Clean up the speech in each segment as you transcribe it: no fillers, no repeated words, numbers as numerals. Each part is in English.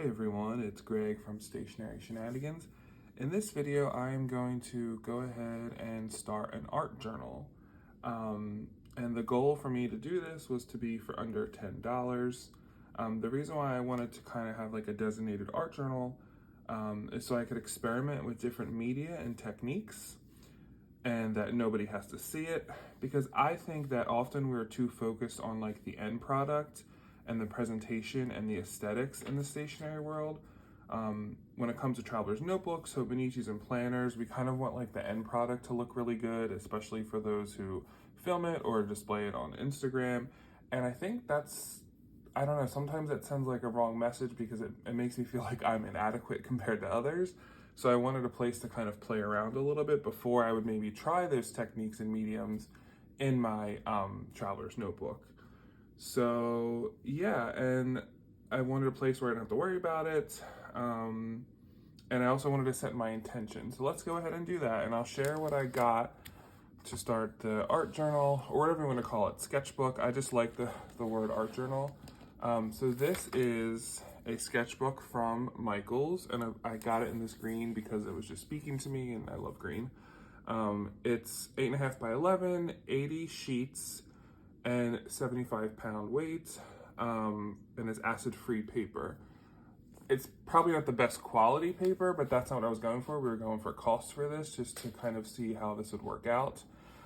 Hey everyone, it's Greg from Stationery Shenanigans. In this video, I am going to go ahead and start an art journal. And the goal for me to do this was to be for under $10. The reason why I wanted to kind of have like a designated art journal is so I could experiment with different media and techniques and that nobody has to see it, because I think that often we're too focused on like the end product and the presentation and the aesthetics in the stationery world. When it comes to traveler's notebooks, Hobonichis, and planners, we kind of want like the end product to look really good, especially for those who film it or display it on Instagram. And I think that's, I don't know, sometimes that sends like a wrong message because it makes me feel like I'm inadequate compared to others. So I wanted a place to kind of play around a little bit before I would maybe try those techniques and mediums in my traveler's notebook. So yeah, and I wanted a place where I didn't have to worry about it. And I also wanted to set my intention. So let's go ahead and do that. And I'll share what I got to start the art journal, or whatever you want to call it, sketchbook. I just like the word art journal. So this is a sketchbook from Michaels, and I got it in this green because it was just speaking to me, and I love green. It's 8.5 by 11, 80 sheets, and 75-pound weight, and it's acid-free paper. It's probably not the best quality paper, but that's not what I was going for. We were going for cost for this, just to kind of see how this would work out.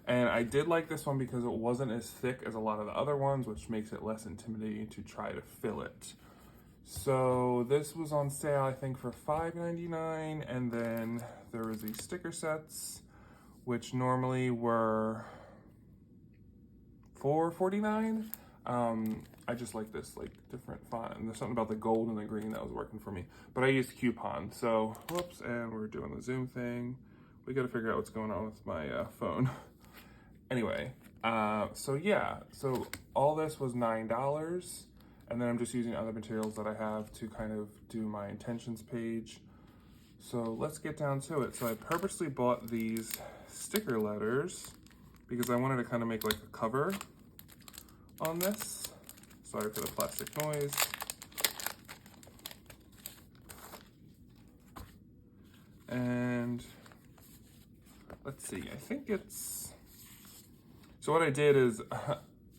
And I did like this one because it wasn't as thick as a lot of the other ones, which makes it less intimidating to try to fill it. So this was on sale, I think, for $5.99, and then there was these sticker sets, which normally were $4.49. I just like this like different font, and there's something about the gold and the green that was working for me. But I used coupon, so whoops, and we're doing the Zoom thing. We got to figure out what's going on with my phone. Anyway, so yeah, so all this was $9, and then I'm just using other materials that I have to kind of do my intentions page. So let's get down to it. So I purposely bought these sticker letters because I wanted to kind of make like a cover on this. Sorry for the plastic noise. And let's see, I think it's, so what I did is,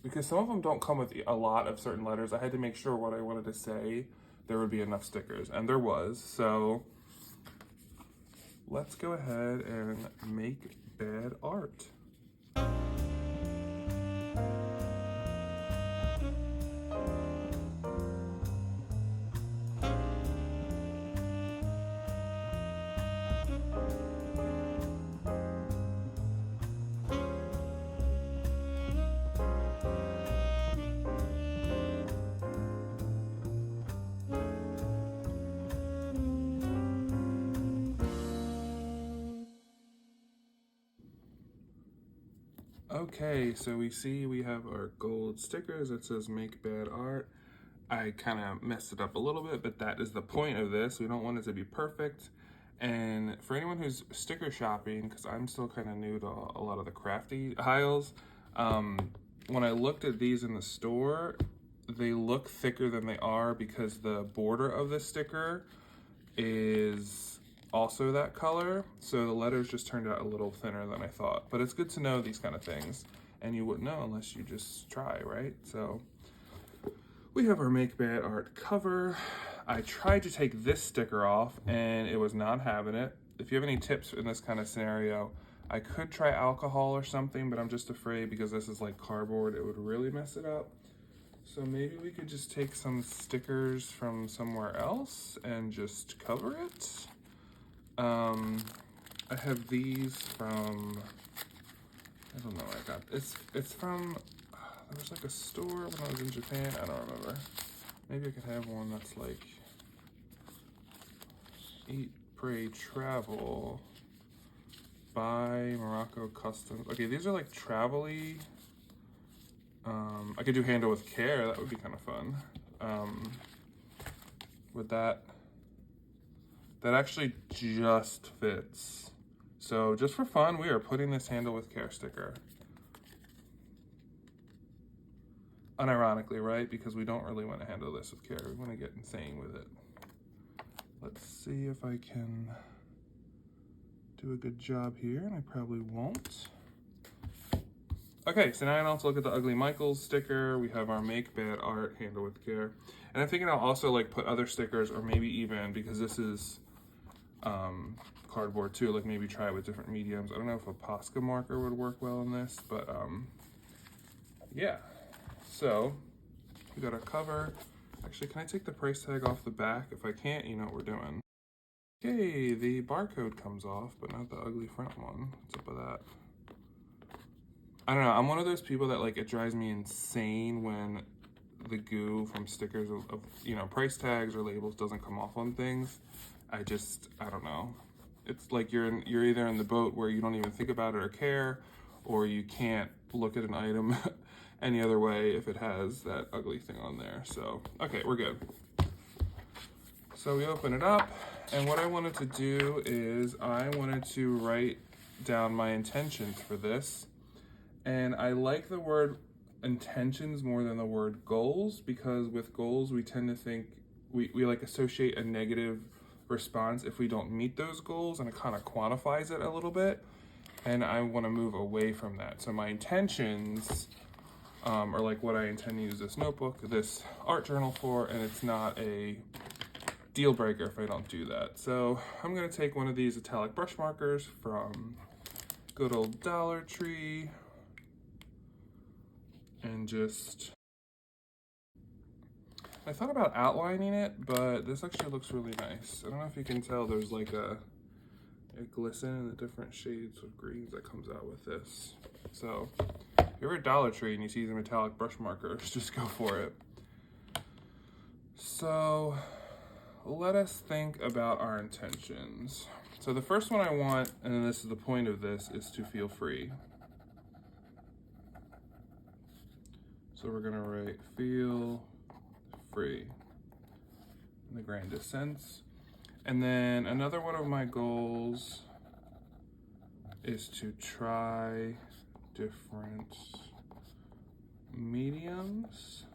because some of them don't come with a lot of certain letters, I had to make sure what I wanted to say, there would be enough stickers, and there was. So let's go ahead and make bad art. Okay, so we have our gold stickers that says make bad art. I kind of messed it up a little bit, but that is the point of this. We don't want it to be perfect. And for anyone who's sticker shopping, because I'm still kind of new to a lot of the crafty aisles, when I looked at these in the store, they look thicker than they are because the border of the sticker is also that color, so the letters just turned out a little thinner than I thought. But it's good to know these kind of things, and you wouldn't know unless you just try, right? So we have our make bad art cover. I tried to take this sticker off and it was not having it. If you have any tips in this kind of scenario, I could try alcohol or something, but I'm just afraid because this is like cardboard, it would really mess it up. So maybe we could just take some stickers from somewhere else and just cover it. I have these from, I don't know where I got, it's from, there was like a store when I was in Japan, I don't remember. Maybe I could have one that's like, Eat, Pray, Travel, by Morocco Customs. Okay, these are like travel-y. I could do Handle with Care, that would be kind of fun. With that actually just fits. So just for fun, we are putting this Handle with Care sticker. Unironically, right? Because we don't really want to handle this with care. We want to get insane with it. Let's see if I can do a good job here, and I probably won't. Okay, so now let's look at the Ugly Michaels sticker. We have our Make Bad Art, Handle with Care. And I'm thinking I'll also like put other stickers, or maybe even, because this is cardboard too, like maybe try it with different mediums. I don't know if a Posca marker would work well in this, but yeah. So we got our cover. Actually, can I take the price tag off the back? If I can't, you know what we're doing. Okay, the barcode comes off, but not the ugly front one. What's up with that? I don't know, I'm one of those people that like, it drives me insane when the goo from stickers of you know, price tags or labels doesn't come off on things. I don't know. It's like you're either in the boat where you don't even think about it or care, or you can't look at an item any other way if it has that ugly thing on there. So, okay, we're good. So we open it up, and what I wanted to do is I wanted to write down my intentions for this. And I like the word intentions more than the word goals, because with goals we tend to think we like associate a negative response if we don't meet those goals, and it kind of quantifies it a little bit, and I want to move away from that. So my intentions are like what I intend to use this notebook, this art journal for, and it's not a deal breaker if I don't do that. So I'm going to take one of these italic brush markers from good old Dollar Tree and just, I thought about outlining it, but this actually looks really nice. I don't know if you can tell, there's like a glisten in the different shades of greens that comes out with this. So if you're at Dollar Tree and you see the metallic brush markers, just go for it. So let us think about our intentions. So the first one I want, and then this is the point of this, is to feel free. So we're gonna write feel free in the grandest sense. And then another one of my goals is to try different mediums.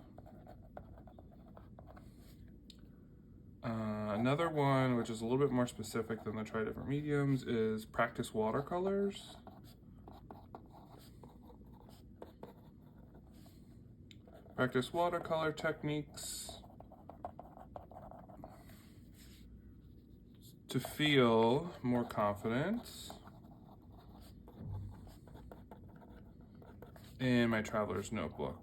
Another one, which is a little bit more specific than the try different mediums, is practice watercolors. Practice watercolor techniques to feel more confident in my traveler's notebook.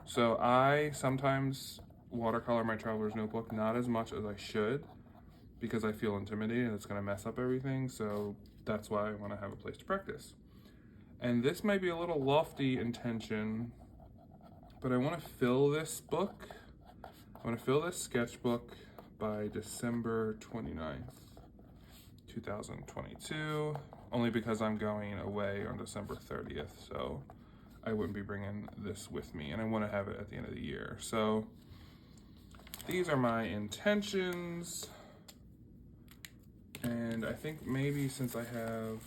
So I sometimes watercolor my traveler's notebook, not as much as I should, because I feel intimidated and it's gonna mess up everything. So that's why I wanna have a place to practice. And this might be a little lofty intention, but I wanna fill this book, I wanna fill this sketchbook by December 29th, 2022, only because I'm going away on December 30th, so I wouldn't be bringing this with me, and I wanna have it at the end of the year. So these are my intentions, and I think maybe since I have,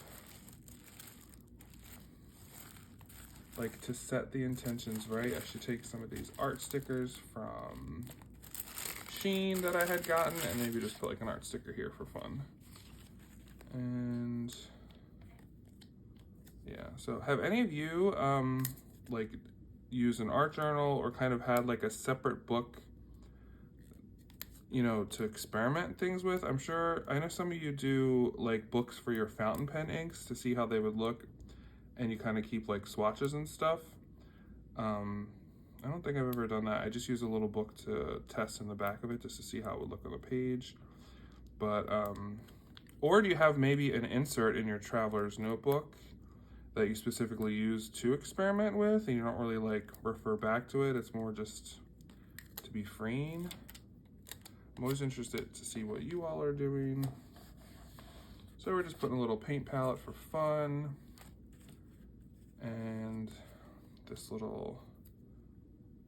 like, to set the intentions right, I should take some of these art stickers from Sheen that I had gotten, and maybe just put like an art sticker here for fun. And yeah, so have any of you like used an art journal or kind of had like a separate book, you know, to experiment things with? I know some of you do like books for your fountain pen inks to see how they would look, and you kind of keep like swatches and stuff. I don't think I've ever done that. I just use a little book to test in the back of it just to see how it would look on the page. But, or do you have maybe an insert in your traveler's notebook that you specifically use to experiment with, and you don't really like refer back to it? It's more just to be freeing. I'm always interested to see what you all are doing. So we're just putting a little paint palette for fun, and this little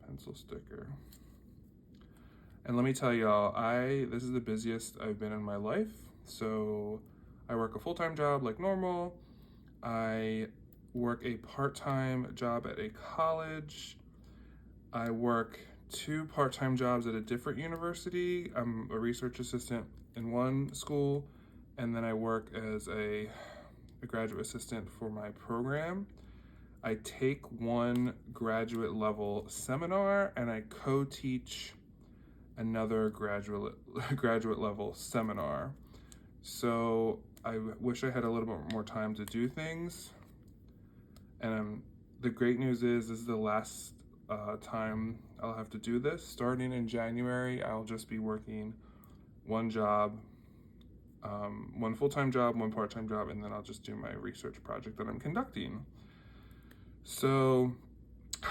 pencil sticker. And let me tell y'all, this is the busiest I've been in my life. So I work a full-time job like normal. I work a part-time job at a college. I work 2 part-time jobs at a different university. I'm a research assistant in one school, and then I work as a graduate assistant for my program. I take one graduate level seminar, and I co-teach another graduate level seminar. So I wish I had a little bit more time to do things. And the great news is this is the last time I'll have to do this. Starting in January, I'll just be working one job, one full-time job, one part-time job, and then I'll just do my research project that I'm conducting. So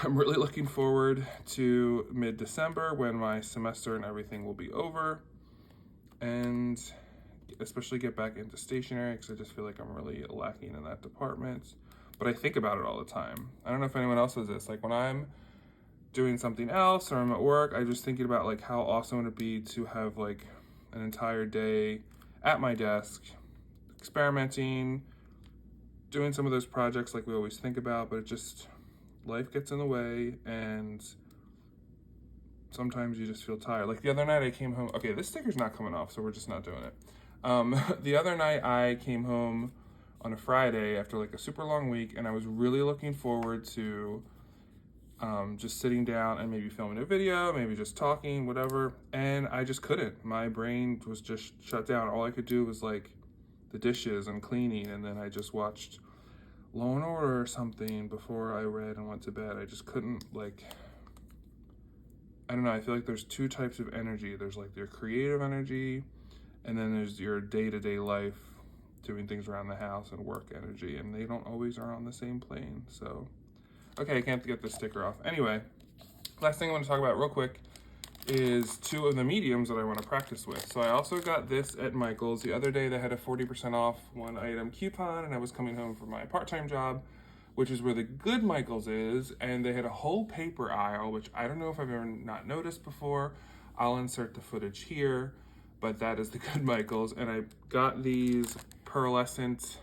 I'm really looking forward to mid-December when my semester and everything will be over, and especially get back into stationery because I just feel like I'm really lacking in that department. But I think about it all the time. I don't know if anyone else does this. Like when I'm doing something else or I'm at work, I'm just thinking about like how awesome would it be to have like an entire day at my desk, experimenting, doing some of those projects like we always think about, but it just, life gets in the way, and sometimes you just feel tired. Like the other night I came home, okay, this sticker's not coming off, so we're just not doing it. The other night I came home on a Friday after like a super long week, and I was really looking forward to just sitting down and maybe filming a video, maybe just talking, whatever, and I just couldn't. My brain was just shut down. All I could do was like the dishes and cleaning, and then I just watched Law and Order or something before I read and went to bed. I just couldn't, like, I don't know, I feel like there's 2 types of energy. There's like your creative energy, and then there's your day-to-day life, doing things around the house and work energy, and they don't always are on the same plane. So, okay, I can't get this sticker off. Anyway, last thing I want to talk about real quick is 2 of the mediums that I want to practice with. So I also got this at Michael's. The other day they had a 40% off one item coupon, and I was coming home from my part-time job, which is where the good Michael's is, and they had a whole paper aisle, which I don't know if I've ever not noticed before. I'll insert the footage here, but that is the good Michael's. And I got these pearlescent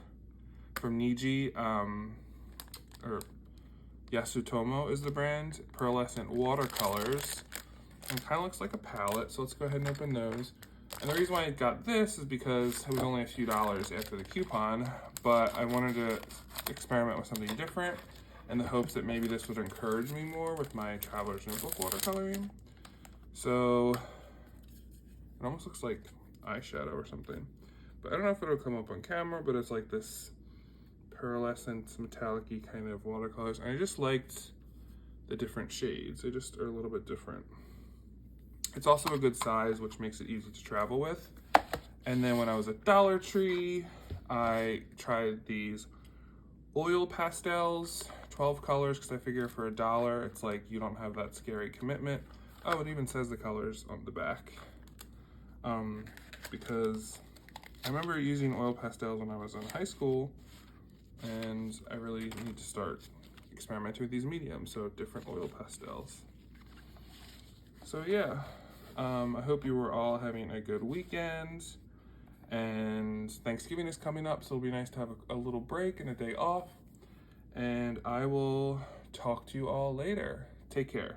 from Niji, or Yasutomo is the brand, pearlescent watercolors. And it kind of looks like a palette, so let's go ahead and open those. And the reason why I got this is because it was only a few dollars after the coupon, but I wanted to experiment with something different in the hopes that maybe this would encourage me more with my Traveler's Notebook watercoloring. So it almost looks like eyeshadow or something, but I don't know if it'll come up on camera, but it's like this pearlescent metallic-y kind of watercolors, and I just liked the different shades. They just are a little bit different. It's also a good size, which makes it easy to travel with. And then when I was at Dollar Tree, I tried these oil pastels, 12 colors, because I figure for $1, it's like you don't have that scary commitment. Oh, it even says the colors on the back. Because I remember using oil pastels when I was in high school, and I really need to start experimenting with these mediums, so different oil pastels. So yeah, I hope you were all having a good weekend, and Thanksgiving is coming up, so it'll be nice to have a little break and a day off, and I will talk to you all later. Take care.